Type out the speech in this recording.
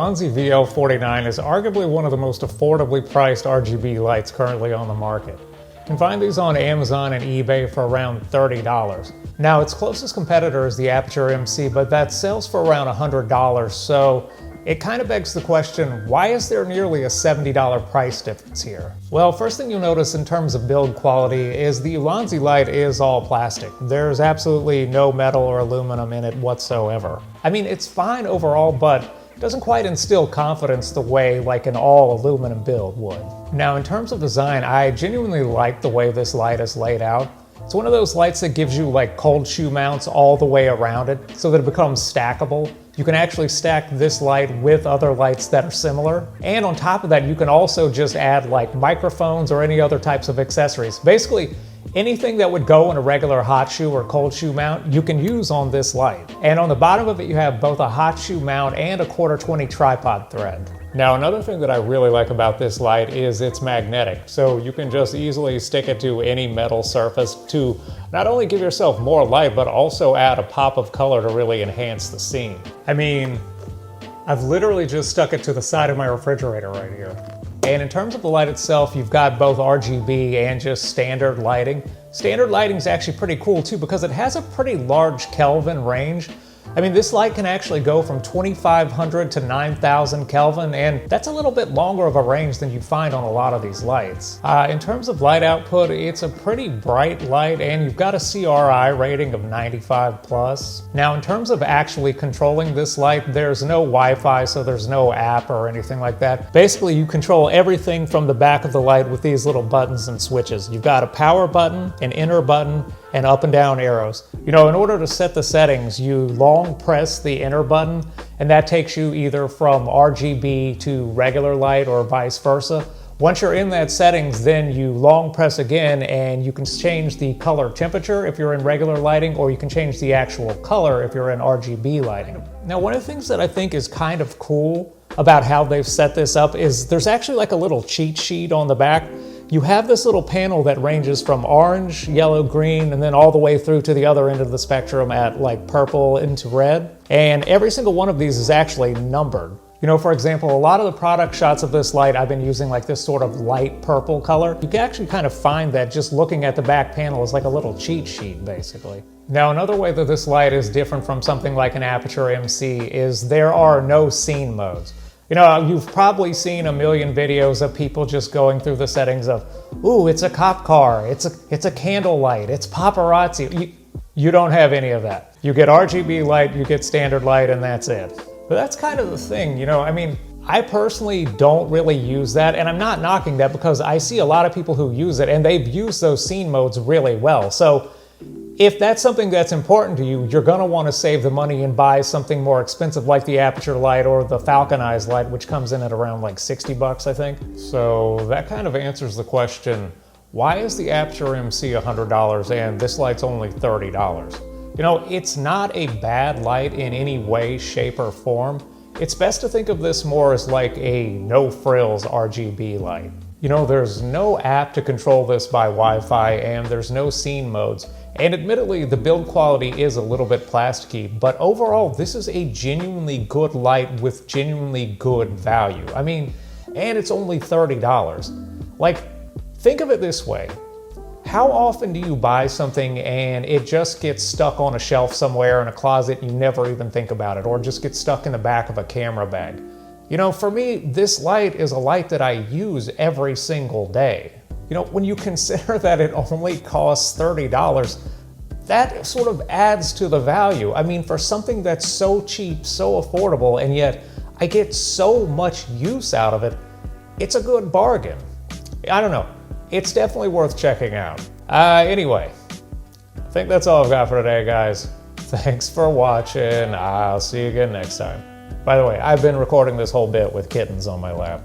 Ulanzi VL-49 is arguably one of the most affordably priced RGB lights currently on the market. You can find these on Amazon and eBay for around $30. Now, its closest competitor is the Aputure MC, but that sells for around $100, so it kind of begs the question, why is there nearly a $70 price difference here? Well, first thing you'll notice in terms of build quality is the Ulanzi light is all plastic. There's absolutely no metal or aluminum in it whatsoever. I mean, it's fine overall, but it doesn't quite instill confidence the way like an all aluminum build would. Now, in terms of design, I genuinely like the way this light is laid out. It's one of those lights that gives you like cold shoe mounts all the way around it so that it becomes stackable. You can actually stack this light with other lights that are similar. And on top of that, you can also just add like microphones or any other types of accessories. Basically, anything that would go in a regular hot shoe or cold shoe mount, you can use on this light. And on the bottom of it, you have both a hot shoe mount and a 1/4-20 tripod thread. Now, another thing that I really like about this light is it's magnetic. So you can just easily stick it to any metal surface to not only give yourself more light, but also add a pop of color to really enhance the scene. I mean, I've literally just stuck it to the side of my refrigerator right here. And in terms of the light itself, you've got both RGB and just standard lighting. Standard lighting is actually pretty cool too because it has a pretty large Kelvin range. I mean, this light can actually go from 2500 to 9000 Kelvin, and that's a little bit longer of a range than you find on a lot of these lights. In terms of light output, it's a pretty bright light, and you've got a CRI rating of 95 plus. Now, in terms of actually controlling this light, there's no Wi-Fi, so there's no app or anything like that. Basically, you control everything from the back of the light with these little buttons and switches. You've got a power button, an enter button, and up and down arrows. You know, in order to set the settings, you long press the enter button, and that takes you either from RGB to regular light or vice versa. Once you're in that settings, then you long press again, and you can change the color temperature if you're in regular lighting, or you can change the actual color if you're in RGB lighting. Now, one of the things that I think is kind of cool about how they've set this up is there's actually like a little cheat sheet on the back. You have this little panel that ranges from orange, yellow, green, and then all the way through to the other end of the spectrum at like purple into red. And every single one of these is actually numbered. You know, for example, a lot of the product shots of this light, I've been using like this sort of light purple color. You can actually kind of find that just looking at the back panel is like a little cheat sheet, basically. Now, another way that this light is different from something like an Aputure MC is there are no scene modes. You know, you've probably seen a million videos of people just going through the settings of, ooh, it's a cop car, it's a candle light, it's paparazzi. You don't have any of that. You get RGB light, you get standard light, and that's it. But that's kind of the thing, you know, I mean, I personally don't really use that, and I'm not knocking that because I see a lot of people who use it, and they've used those scene modes really well. So if that's something that's important to you, you're going to want to save the money and buy something more expensive like the Aputure light or the Falconized light, which comes in at around like 60 bucks, I think. So that kind of answers the question, why is the Aputure MC $100 and this light's only $30? You know, it's not a bad light in any way, shape, or form. It's best to think of this more as like a no-frills RGB light. You know, there's no app to control this by Wi-Fi, and there's no scene modes. And admittedly, the build quality is a little bit plasticky, but overall, this is a genuinely good light with genuinely good value. I mean, and it's only $30. Like, think of it this way. How often do you buy something and it just gets stuck on a shelf somewhere in a closet, you never even think about it, or just gets stuck in the back of a camera bag? You know, for me, this light is a light that I use every single day. You know, when you consider that it only costs $30, that sort of adds to the value. I mean, for something that's so cheap, so affordable, and yet I get so much use out of it, it's a good bargain. I don't know. It's definitely worth checking out. Anyway, I think that's all I've got for today, guys. Thanks for watching. I'll see you again next time. By the way, I've been recording this whole bit with kittens on my lap.